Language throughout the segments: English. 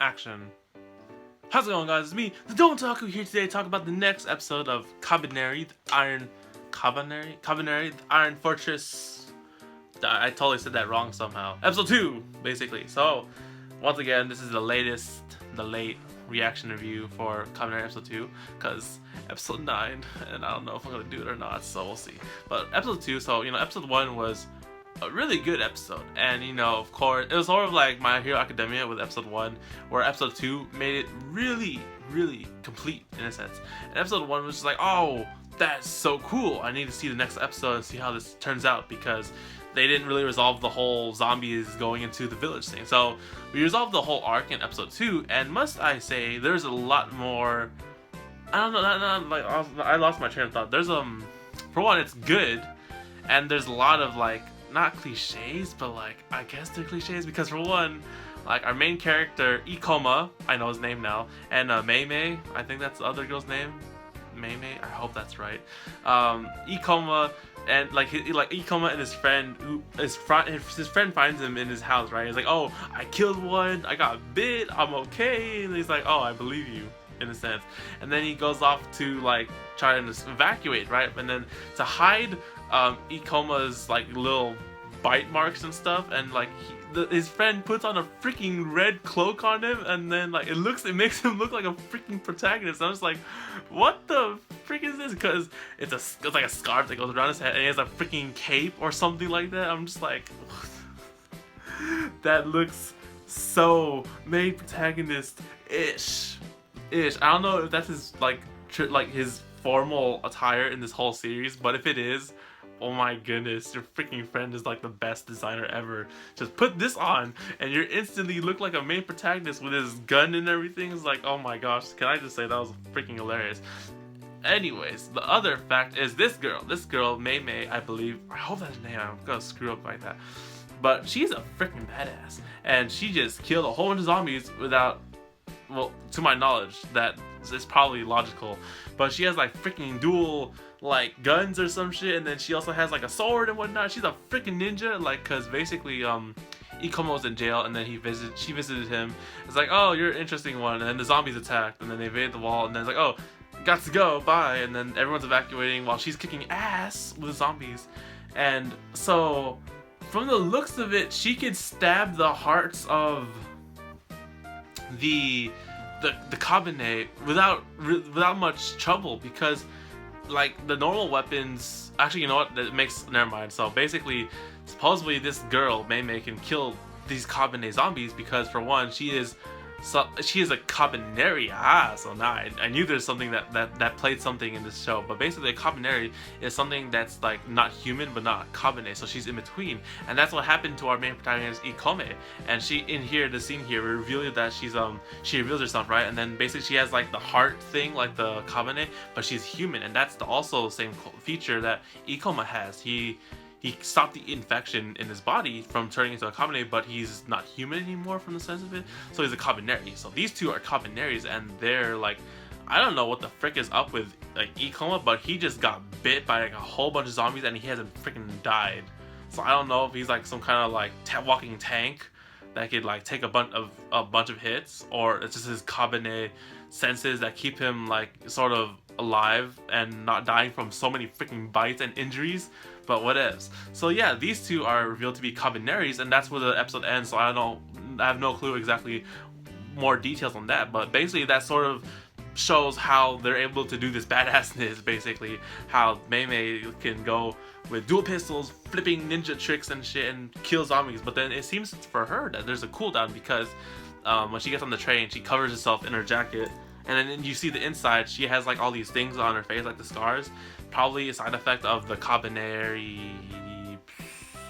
action. How's it going, guys? It's me, the Domotaku, here today to talk about the next episode of Kabaneri, Kabaneri, the Iron Fortress. I totally said that wrong somehow. Episode 2, basically. So, once again, this is the late reaction review for Kabaneri episode 2, because episode 9, and I don't know if I'm gonna do it or not, so we'll see. But episode 2, so, episode 1 was a really good episode, and of course it was sort of like My Hero Academia with episode 1, where episode 2 made it really complete in a sense, and episode 1 was just like, oh, that's so cool, I need to see the next episode and see how this turns out, because they didn't really resolve the whole zombies going into the village thing. So we resolved the whole arc in episode 2, and must I say, there's a lot more, I don't know, I lost my train of thought. There's for one, it's good, and there's a lot of not cliches, but I guess they're cliches, because for one, our main character Ikoma, I know his name now, and Mei, I think that's the other girl's name. Mei, I hope that's right. Ikoma and Ikoma and his friend, his friend finds him in his house, right? He's like, oh, I killed one, I got bit, I'm okay, and he's like, oh, I believe you, in a sense. And then he goes off to try to evacuate, right? And then to hide Ikoma's little bite marks and stuff, and his friend puts on a freaking red cloak on him, and then it makes him look like a freaking protagonist. I'm just like, what the frick is this? Because it's like a scarf that goes around his head, and he has a freaking cape or something like that. I'm just like, that looks so main protagonist ish. I don't know if that's his his formal attire in this whole series, but if it is, oh my goodness, your freaking friend is the best designer ever. Just put this on and you instantly look like a main protagonist with his gun and everything. It's like, oh my gosh, can I just say that was freaking hilarious. Anyways, the other fact is this girl, Mei, I believe, I hope that's her name, I'm gonna screw up like that, but she's a freaking badass, and she just killed a whole bunch of zombies without, well, to my knowledge, that is probably logical, but she has freaking dual guns or some shit, and then she also has a sword and whatnot. She's a freaking ninja, cause basically Ikoma was in jail, and then she visited him. It's like, oh, you're an interesting one, and then the zombies attacked, and then they invaded the wall, and then it's like, oh, got to go, bye, and then everyone's evacuating while she's kicking ass with the zombies. And so from the looks of it, she could stab the hearts of the Kabane without much trouble, because the normal weapons, actually, you know what, never mind. So basically, supposedly this girl Mei can kill these Kabane zombies, because for one, she is a Kabaneri. So now I knew there's something that played something in this show. But basically, a Kabaneri is something that's not human but not Kabane, so she's in between, and that's what happened to our main protagonist Ikome. And she, in here, the scene here, we reveal that she reveals herself, right? And then basically she has the heart thing like the Kabane, but she's human, and that's also the same feature that Ikoma has. He stopped the infection in his body from turning into a Kabaneri, but he's not human anymore from the sense of it, so he's a Kabaneri. So these two are Kabaneris, and they're I don't know what the frick is up with Ikoma, but he just got bit by a whole bunch of zombies, and he hasn't freaking died. So I don't know if he's some kind of walking tank that could take a bunch of hits, or it's just his Kabane senses that keep him sort of alive and not dying from so many freaking bites and injuries. But what ifs. So yeah, these two are revealed to be Kabaneris, and that's where the episode ends. So I have no clue exactly more details on that, but basically that sort of shows how they're able to do this badassness. Basically, how Mei can go with dual pistols, flipping ninja tricks and shit, and kill zombies. But then it seems for her that there's a cooldown, because when she gets on the train, she covers herself in her jacket, and then you see the inside. She has all these things on her face, the scars. Probably a side effect of the Kabaneri,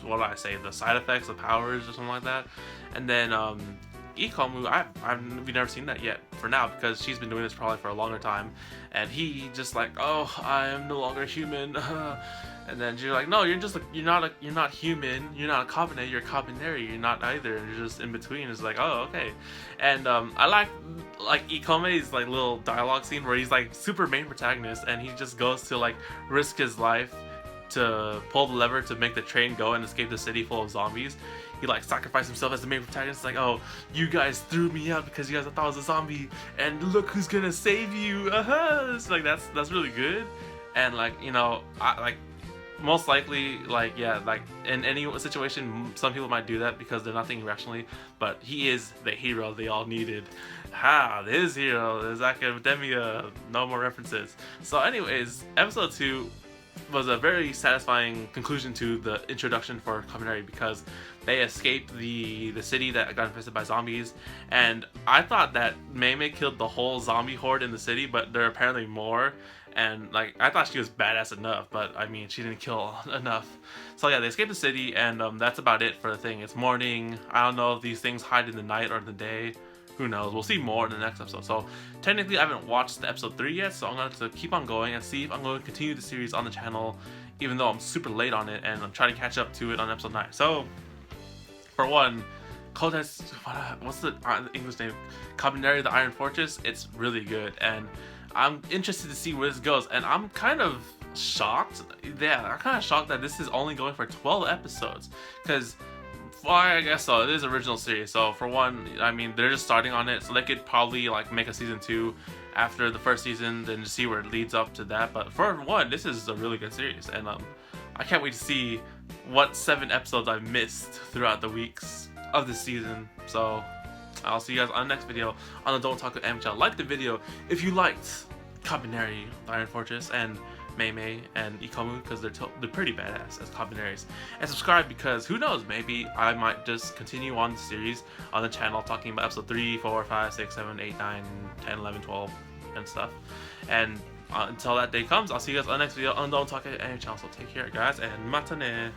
what do I say, the side effects of powers or something like that. And then Ikoma, we've never seen that yet for now, because she's been doing this probably for a longer time, and he just oh, I am no longer human. And then you're no, you're not human, you're not a Kabane, you're a Kabaneri, you're not either, and you're just in between. It's oh, okay. And I like Ikome's little dialogue scene where he's super main protagonist, and he just goes to risk his life to pull the lever to make the train go and escape the city full of zombies. he like sacrificed himself as the main protagonist. It's like, oh, you guys threw me out because you guys thought I was a zombie, and look who's gonna save you. It's like that's really good. And like, you know, I like most likely, like, yeah, like in any situation some people might do that because they're not thinking rationally, but he is the hero they all needed. His hero is Academia. No more references. So anyways, episode 2 was a very satisfying conclusion to the introduction for Kabaneri, because they escaped the city that got infested by zombies, and I thought that Mei killed the whole zombie horde in the city, but there are apparently more. And like, I thought she was badass enough, but I mean, she didn't kill enough. So yeah, they escaped the city, and that's about it for the thing. It's morning. I don't know if these things hide in the night or the day. Who knows? We'll see more in the next episode. So technically, I haven't watched the episode 3 yet, so I'm going to keep on going and see if I'm going to continue the series on the channel, even though I'm super late on it, and I'm trying to catch up to it on episode 9. So for one, what's the English name? Kabaneri, the Iron Fortress. It's really good, and I'm interested to see where this goes, and I'm kind of shocked. Yeah, I'm kind of shocked that this is only going for 12 episodes, because, well, I guess so. It is original series, so for one, I mean, they're just starting on it, so they could probably like make a season 2 after the first season, then just see where it leads up to that. But for one, this is a really good series, and I can't wait to see what 7 episodes I've missed throughout the weeks of this season. So I'll see you guys on the next video on the Don't Talk with Anime channel. Like the video if you liked Kabaneri, the Iron Fortress, and Mei and Ikomu, because they're pretty badass as Kabaneris. And subscribe, because who knows, maybe I might just continue on the series on the channel talking about episode 3, 4, 5, 6, 7, 8, 9, 10, 11, 12 and stuff. And until that day comes, I'll see you guys on the next video on the Don't Talk with Anime channel. So take care, guys, and matane!